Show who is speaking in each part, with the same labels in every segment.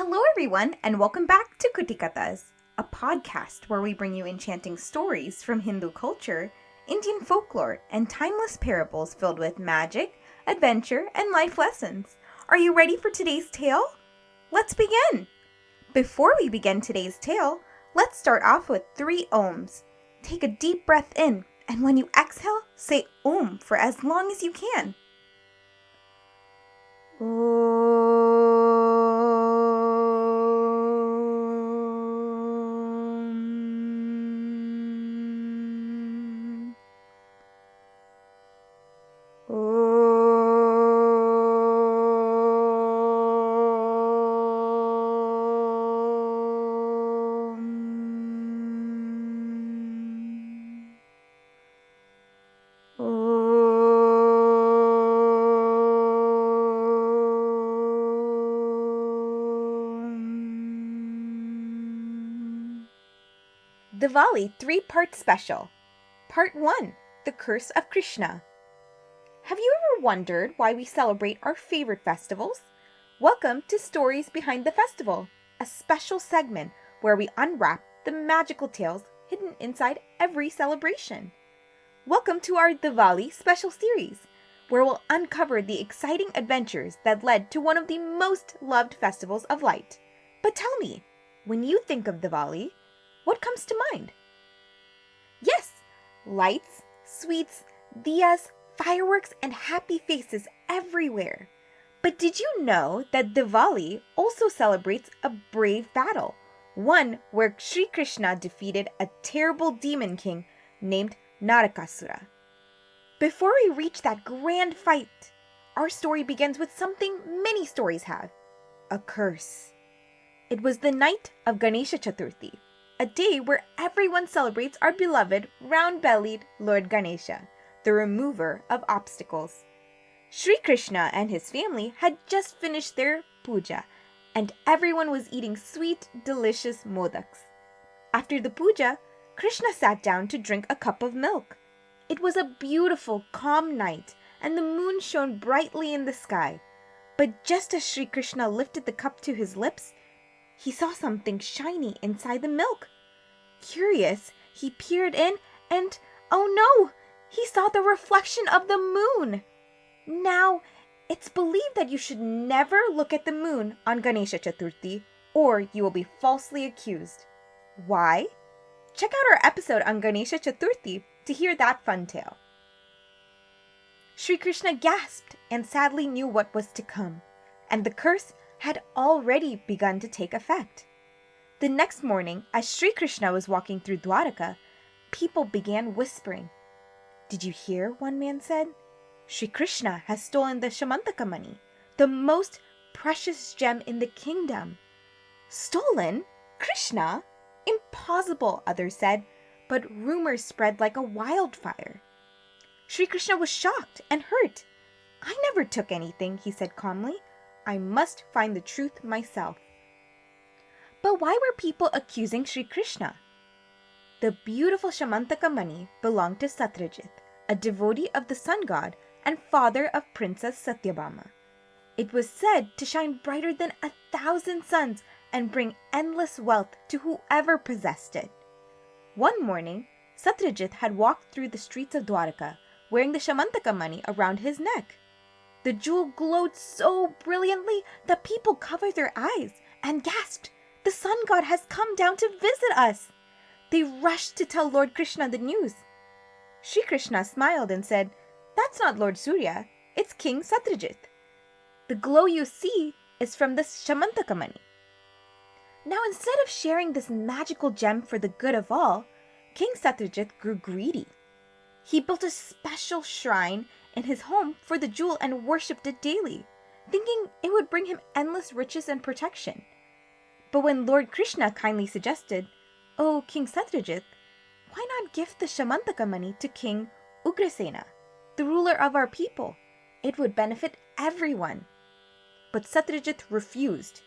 Speaker 1: Hello everyone, and welcome back to Kutikatas, a podcast where we bring you enchanting stories from Hindu culture, Indian folklore, and timeless parables filled with magic, adventure, and life lessons. Are you ready for today's tale? Let's begin! Before we begin today's tale, let's start off with 3 Oms. Take a deep breath in, and when you exhale, say Om for as long as you can. Diwali 3-part special. Part 1, The Curse of Krishna. Have you ever wondered why we celebrate our favorite festivals? Welcome to Stories Behind the Festival, a special segment where we unwrap the magical tales hidden inside every celebration. Welcome to our Diwali special series, where we'll uncover the exciting adventures that led to one of the most loved festivals of light. But tell me, when you think of Diwali, what comes to mind? Yes, lights, sweets, diyas, fireworks, and happy faces everywhere. But did you know that Diwali also celebrates a brave battle, one where Sri Krishna defeated a terrible demon king named Narakasura? Before we reach that grand fight, our story begins with something many stories have: a curse. It was the night of Ganesha Chaturthi, a day where everyone celebrates our beloved round-bellied Lord Ganesha, the remover of obstacles. Sri Krishna and his family had just finished their puja, and everyone was eating sweet, delicious modaks. After the puja, Krishna sat down to drink a cup of milk. It was a beautiful, calm night, and the moon shone brightly in the sky. But just as Sri Krishna lifted the cup to his lips, he saw something shiny inside the milk. Curious, he peered in and, oh no, he saw the reflection of the moon. Now, it's believed that you should never look at the moon on Ganesha Chaturthi, or you will be falsely accused. Why? Check out our episode on Ganesha Chaturthi to hear that fun tale. Sri Krishna gasped and sadly knew what was to come, and the curse had already begun to take effect. The next morning, as Sri Krishna was walking through Dwaraka, people began whispering. "Did you hear?" one man said. "Sri Krishna has stolen the Shamantaka money, the most precious gem in the kingdom." "Stolen? Krishna? Impossible," others said, but rumors spread like a wildfire. Sri Krishna was shocked and hurt. "I never took anything," he said calmly. "I must find the truth myself." But why were people accusing Sri Krishna? The beautiful Shamantaka money belonged to Satyajit, a devotee of the sun god and father of Princess Satyabhama. It was said to shine brighter than 1,000 suns and bring endless wealth to whoever possessed it. One morning, Satyajit had walked through the streets of Dwaraka, wearing the Shamantaka money around his neck. The jewel glowed so brilliantly that people covered their eyes and gasped, "The sun god has come down to visit us!" They rushed to tell Lord Krishna the news. Sri Krishna smiled and said, "That's not Lord Surya, it's King Satyajit. The glow you see is from the Shamantaka money." Now, instead of sharing this magical gem for the good of all, King Satyajit grew greedy. He built a special shrine in his home for the jewel and worshipped it daily, thinking it would bring him endless riches and protection. But when Lord Krishna kindly suggested, "Oh, King Satyajit, why not gift the Shamantaka money to King Ugrasena, the ruler of our people? It would benefit everyone." But Satyajit refused.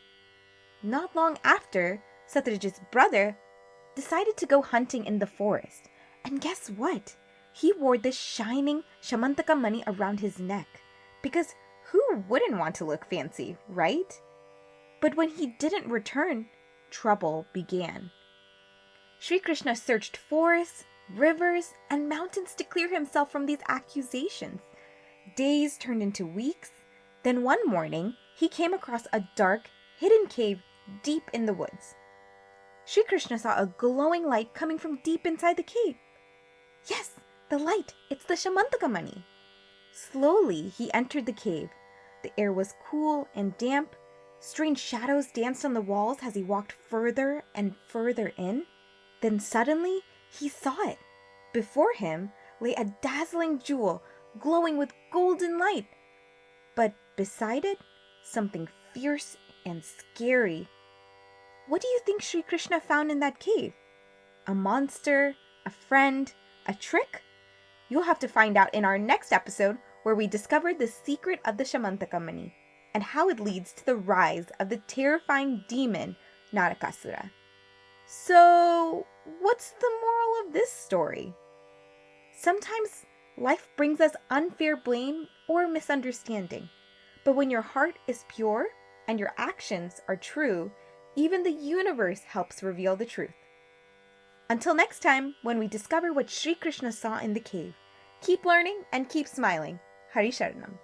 Speaker 1: Not long after, Satyajit's brother decided to go hunting in the forest. And guess what? He wore this shining Shamantaka money around his neck, because who wouldn't want to look fancy, right? But when he didn't return, trouble began. Sri Krishna searched forests, rivers, and mountains to clear himself from these accusations. Days turned into weeks. Then one morning, he came across a dark, hidden cave deep in the woods. Sri Krishna saw a glowing light coming from deep inside the cave. Yes, the light! It's the Shamantaka money! Slowly, he entered the cave. The air was cool and damp. Strange shadows danced on the walls as he walked further and further in. Then suddenly, he saw it. Before him lay a dazzling jewel glowing with golden light. But beside it, something fierce and scary. What do you think Sri Krishna found in that cave? A monster? A friend? A trick? You'll have to find out in our next episode, where we discover the secret of the Shamantaka money and how it leads to the rise of the terrifying demon Narakasura. So, what's the moral of this story? Sometimes life brings us unfair blame or misunderstanding, but when your heart is pure and your actions are true, even the universe helps reveal the truth. Until next time, when we discover what Sri Krishna saw in the cave, keep learning and keep smiling. Hari Sharanam.